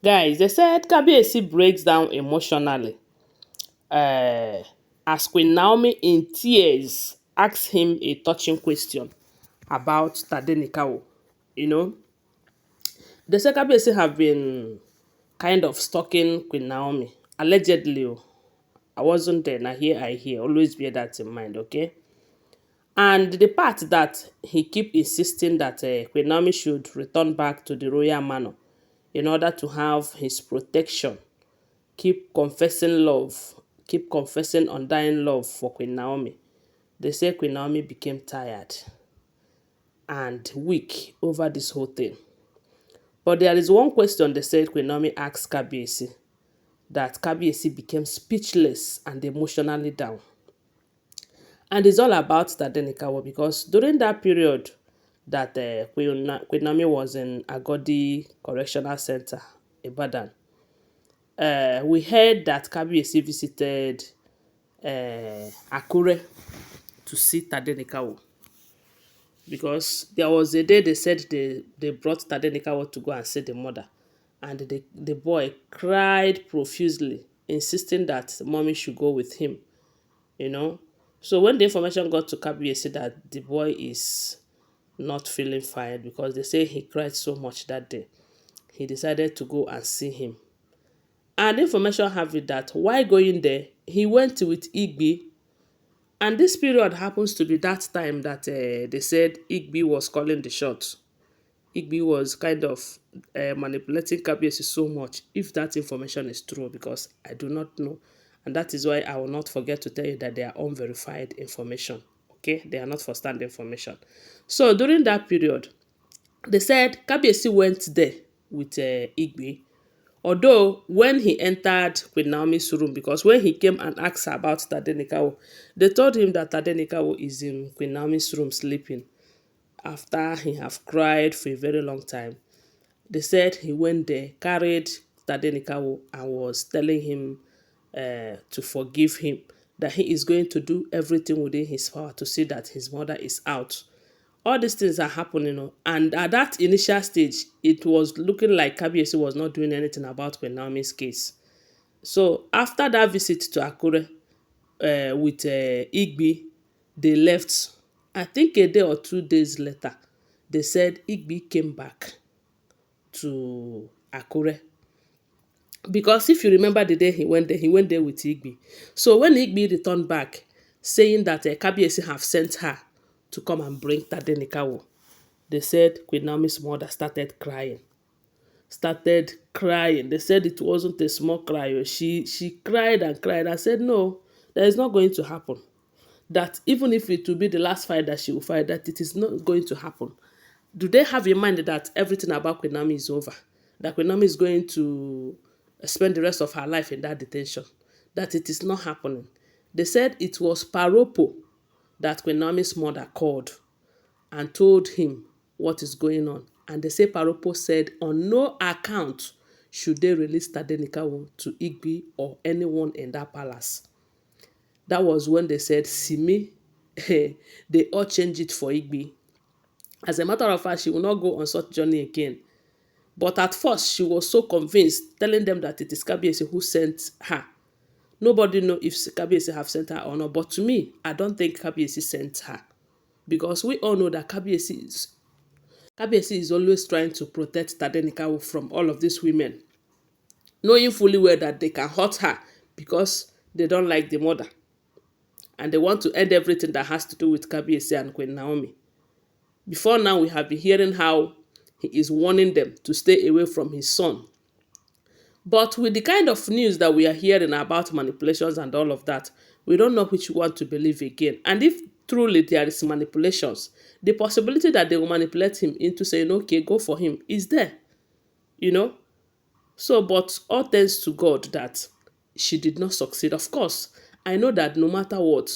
Guys, they said Kabiyesi breaks down emotionally uh, as Queen Naomi in tears asks him a touching question about Tadenikawo. You know, they say Kabiyesi have been kind of stalking Queen Naomi, allegedly. Oh. I wasn't there, now here I hear. Always bear that in mind, okay? And the part that he keep insisting that Queen Naomi should return back to the royal manor in order to have his protection, keep confessing love, keep confessing undying love for Queen Naomi. They say Queen Naomi became tired and weak over this whole thing. But there is one question they said Queen Naomi asked Kabiyesi, that Kabiyesi became speechless and emotionally down. And it's all about Tadenikawo because during that period that Queen Naomi was in Agodi Correctional Center, Ibadan, we heard that Kabiyesi visited Akure to see Tadenikawo because there was a day they said they brought Tadenikawo to go and see the mother, and the boy cried profusely, insisting that mommy should go with him, you know. So when the information got to Kabiyesi that the boy is not feeling fine because they say he cried so much that day, he decided to go and see him. And information have it that while going there, he went with Igbi. And this period happens to be that time that they said Igbi was calling the shots. Igbi was kind of manipulating Kabiyesi so much, if that information is true, because I do not know. And that is why I will not forget to tell you that they are unverified information. Okay? They are not first-hand information. So during that period, they said Kabiyesi went there with Igbi. Although when he entered Queen Naomi's room, because when he came and asked her about Tadenikawo, they told him that Tadenikawo is in Queen Naomi's room sleeping after he have cried for a very long time. They said he went there, carried Tadenikawo and was telling him to forgive him, that he is going to do everything within his power to see that his mother is out. All these things are happening, and at that initial stage, it was looking like Kabiyesi was not doing anything about Queen Naomi's case. So after that visit to Akure with Igbi, they left. I think a day or 2 days later, they said Igbi came back to Akure. Because if you remember the day he went there with Igbi. So when Igbi returned back, saying that Kabiyesi have sent her to come and bring Tadenikawo, they said Queen Naomi's mother started crying. Started crying. They said it wasn't a small cry. Oh. She cried and cried. I said, no, that is not going to happen. That even if it will be the last fight that she will fight, that it is not going to happen. Do they have in mind that everything about Queen Naomi is over? That Queen Naomi is going to spend the rest of her life in that detention? That it is not happening. They said it was Paropo that Queen Naomi's mother called and told him what is going on. And they say Paropo said on no account should they release Tadenikawo to Igbi or anyone in that palace. That was when they said, Simi, they all change it for Igbi. As a matter of fact, she will not go on such journey again. But at first, she was so convinced, telling them that it is Kabiyesi who sent her. Nobody know if Kabiyesi have sent her or not. But to me, I don't think Kabiyesi sent her. Because we all know that Kabiyesi is always trying to protect Tadenikawo from all of these women, knowing fully well that they can hurt her because they don't like the mother. And they want to end everything that has to do with Kabiyesi and Queen Naomi. Before now, we have been hearing how he is warning them to stay away from his son. But with the kind of news that we are hearing about manipulations and all of that, we don't know which one to believe again. And if truly there is manipulations, the possibility that they will manipulate him into saying, okay, go for him is there, you know. So, but all thanks to God that she did not succeed. Of course, I know that no matter what,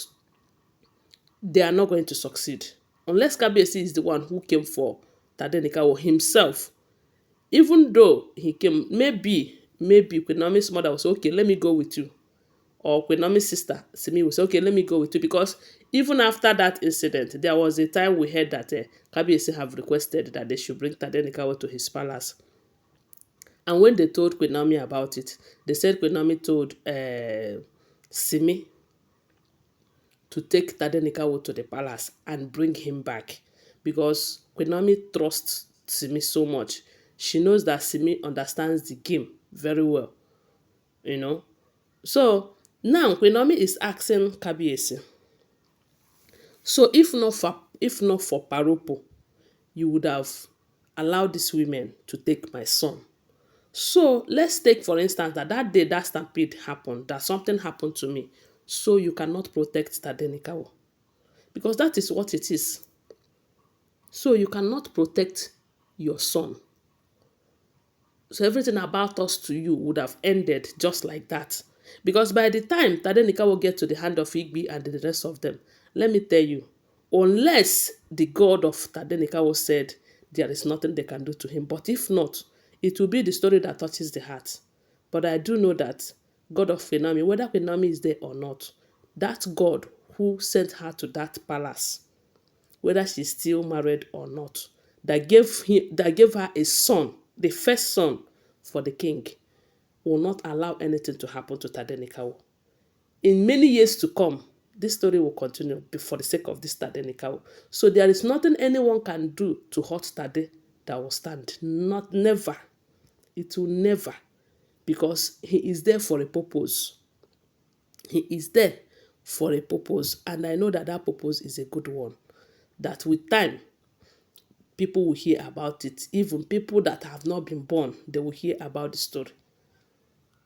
they are not going to succeed. Unless Kabiyesi is the one who came for Tadenikawo himself. Even though he came, maybe Queen Naomi's mother will say, okay, let me go with you. Or Queen Naomi's sister, Simi, will say, okay, let me go with you. Because even after that incident, there was a time we heard that Kabiyesi have requested that they should bring Tadenikawo to his palace. And when they told Queen Naomi about it, they said Queen Naomi told Simi to take Tadenikawo to the palace and bring him back, because Queen Naomi trusts Simi so much. She knows that Simi understands the game very well, you know. So now Queen Naomi is asking Kabiyesi, so if not for Paropo, you would have allowed these women to take my son. So let's take for instance that day that stampede happened, that something happened to me. So you cannot protect Tadenikawo, because that is what it is. So you cannot protect your son. So everything about us to you would have ended just like that. Because by the time Tadenikawo get to the hand of Igbi and the rest of them, let me tell you, unless the God of Tadenikawo said there is nothing they can do to him, but if not, it will be the story that touches the heart. But I do know that God of Queen Naomi, whether Queen Naomi is there or not, that God who sent her to that palace, whether she's still married or not, that gave her a son, the first son for the king, will not allow anything to happen to Tadenikawo. In many years to come, this story will continue for the sake of this Tadenikawo. So there is nothing anyone can do to hurt Tade that will stand. Not never. It will never. Because he is there for a purpose. He is there for a purpose. And I know that that purpose is a good one. That with time, people will hear about it. Even people that have not been born, they will hear about the story.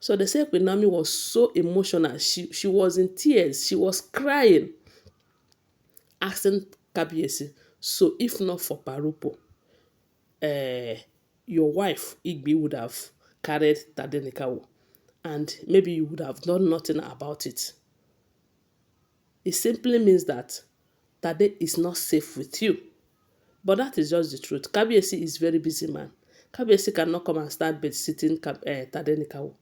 So they say Queen Naomi was so emotional. She was in tears. She was crying, asking Kabiyesi, so if not for Parupo, your wife, Igbi, would have carried Tadenikawo, and maybe you would have done nothing about it. It simply means that Tade is not safe with you. But that is just the truth. Kabiyesi is very busy man. Kabiyesi cannot come and start babysitting Tadenikawo.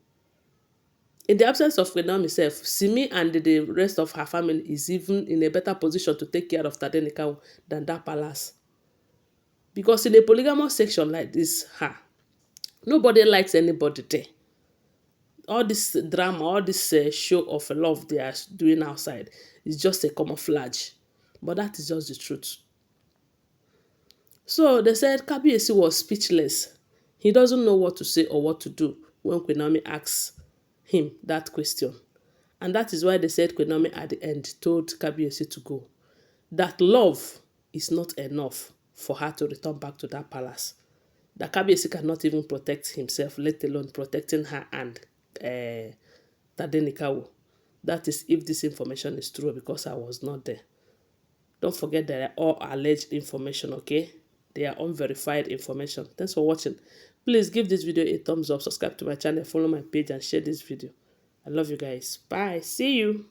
In the absence of Queen Naomi herself, Simi and the rest of her family is even in a better position to take care of Tadenikawo than that palace. Because in a polygamous section like this, nobody likes anybody there. All this drama, all this show of love they are doing outside is just a camouflage. But that is just the truth. So they said Kabiyesi was speechless. He doesn't know what to say or what to do when Queen Naomi asks him that question. And that is why they said Queen Naomi at the end told Kabiyesi to go. That love is not enough for her to return back to that palace. That Kabiyesi cannot even protect himself, let alone protecting her and Tadenikawo. That is if this information is true, because I was not there. Don't forget they are all alleged information, okay? They are unverified information. Thanks for watching. Please give this video a thumbs up, subscribe to my channel, follow my page, and share this video. I love you guys. Bye. See you.